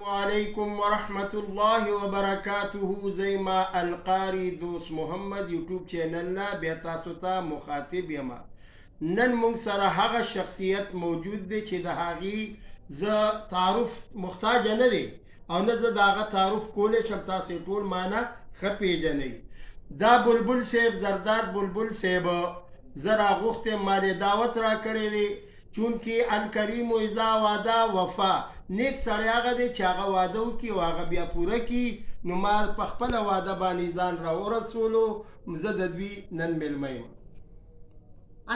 वालेकुम वरहमत الله وبرکاته زیما القاری دوست محمد یوټیوب چینل نه بیا تاسو ته مخاطب یم. نن موږ سره هغه شخصیت موجود دی چې د هغې زه تعارف محتاج نه دی او نه زه د هغه تعارف کولی شم. تاسو ټول مانه ښه پیژنئ. دا بلبل صاحب زرداد بلبل صاحب زه راغوښتی ما دې دعوت راکړی دی چونکې الکریم اذا وعده وفا. نیک سړی هغه دی چې هغه واده وکړي او هغه بیا پوره کړي. نو ما په خپله واده باندې ځان راورسولو. زه د دوی نن میلمه یم.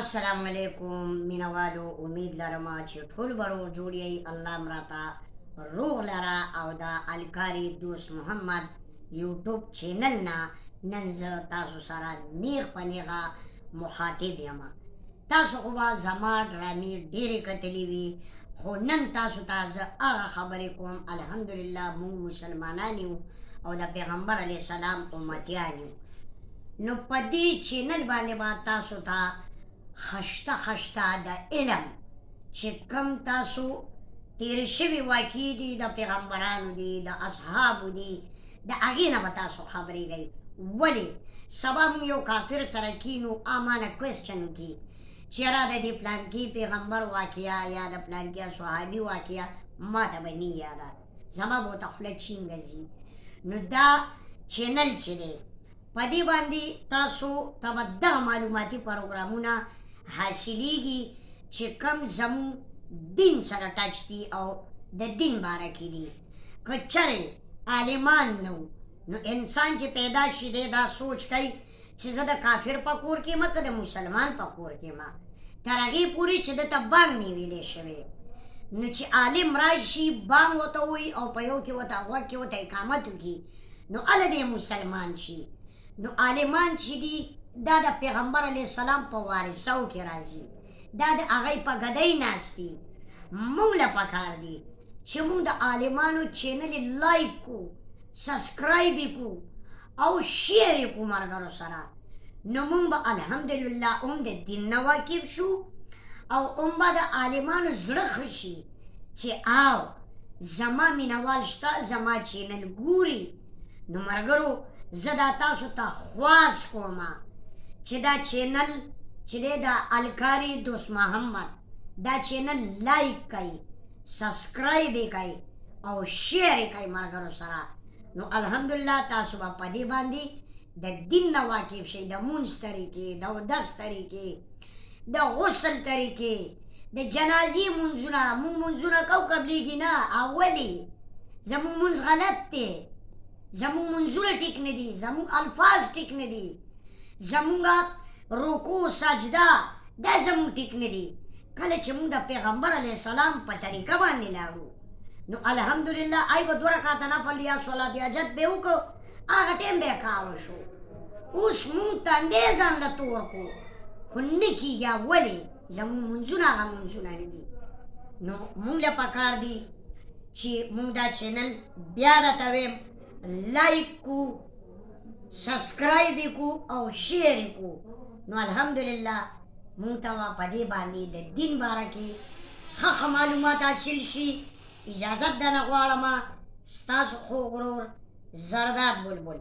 السلام علیکم مینوالو، امید لرم چې ټول به روغ جوړ یئ. الله م راته روغ لره او د الکاري دوست محمد یوټیوب چینل نه نن زه تاسو سره نیغ په نیغه مخاطب یم. تاسو خو به زما ډرامې ډېرې کتلې وي، خو نن تاسو ته زه هغه خبرې کوم. الحمدلله موږ مسلمانان یو او د پیغمبر علیه السلام امتیان یو. نو په دې چینل باندې به تاسو ته خشته د علم چې کوم تاسو تېرې شوي واقعې دي د پیغمبرانو دي د اصحابو دي د هغې نه به تاسو خبرېږئ. ولې سبا موږ یو کافر سره کینو امانه کوېسچن وکړي چې یاره د دې پلانکي پیغمبر واقعه یا د پلانکي صحابي واقعه ما ته به نه یاده، زما به ورته خوله چینګه ځي. نو دا چینل چې دی په دې باندې تاسو ته به دغه معلوماتي پروګرامونه حاصلیږي چې کم زموږ دین سره ټچ دي او د دین باره کې دي. که چرې عالمان نه نو انسان چې پیدا شي دی دا سوچ کوي چې زه د کافر په کور کې یم که د مسلمان په کور کې یم، تر هغې پورې چې دته بانګ نه ویلی شوی. نو چې عالم راشي بانګ ورته ووایي او په یو کې ورته غوږ کې ورته اقامت وکړي نو هله دی مسلمان شي. نو عالمان چې دي دا د پیغمبر علیه السلام په وارثو کې راځي، دا د هغوی په ګدۍ ناست دي. موږ له پکار دي چې موږ د عالمانو چینل لایک کړو، سبسکرایب یې کړو او شیر یې کړو ملګرو سره. نو موږ به الحمدلله هم د دین نه واقف شو او هم به د عالمانو زړه ښه شي چې او زما مینوال شته زما چینل ګوري. نو ملګرو زه دا تاسو ته خواست کوم چې دا چینل چې دی د الکاري دوست محمد دا چینل لایک کوئ، سبسکرایب یې کوئ او شیر یې کوئ ملګرو سره. نو الحمدلله تاسو به په دې باندې د دین نه واقف شئ، د مونځ طریقې، د اودس طریقې، د غسل طریقې، د جنازې مونځونه. مونږ مونځونه کوو قبلیږي نه، اولې زمونږ مونځ غلط دی، زمونږ مونځونه ټیک نه دي، زمونږ الفاظ ټیک نه دي، زمونږ رکوع سجده دا زمونږ ټیک نه دي. کله چې مونږ د پیغمبر علیه السلام په طریقه باندې لاړو نو الحمدلله ای به 2 رکعته نفل یا صلات حاجت به وکړو، هغه ټیم به یې کاوه شو. اوس مونږ تندی ځان له تور کړو خو نه کېږي. ولې زمونږ مونځونه هغه مونځونه نه دي. نو مونږ له پکار دي چې مونږ دا چینل بیا درته ویم لایک کړو، سبسکرایب یې کړو او شیر یې کړو. نو الحمدلله مونږ ته به په دې باندې د دین باره کې ښه معلومات حاصل شي. اجازت درنه غواړم ستاسو خوږ ورور زرداد بلبل.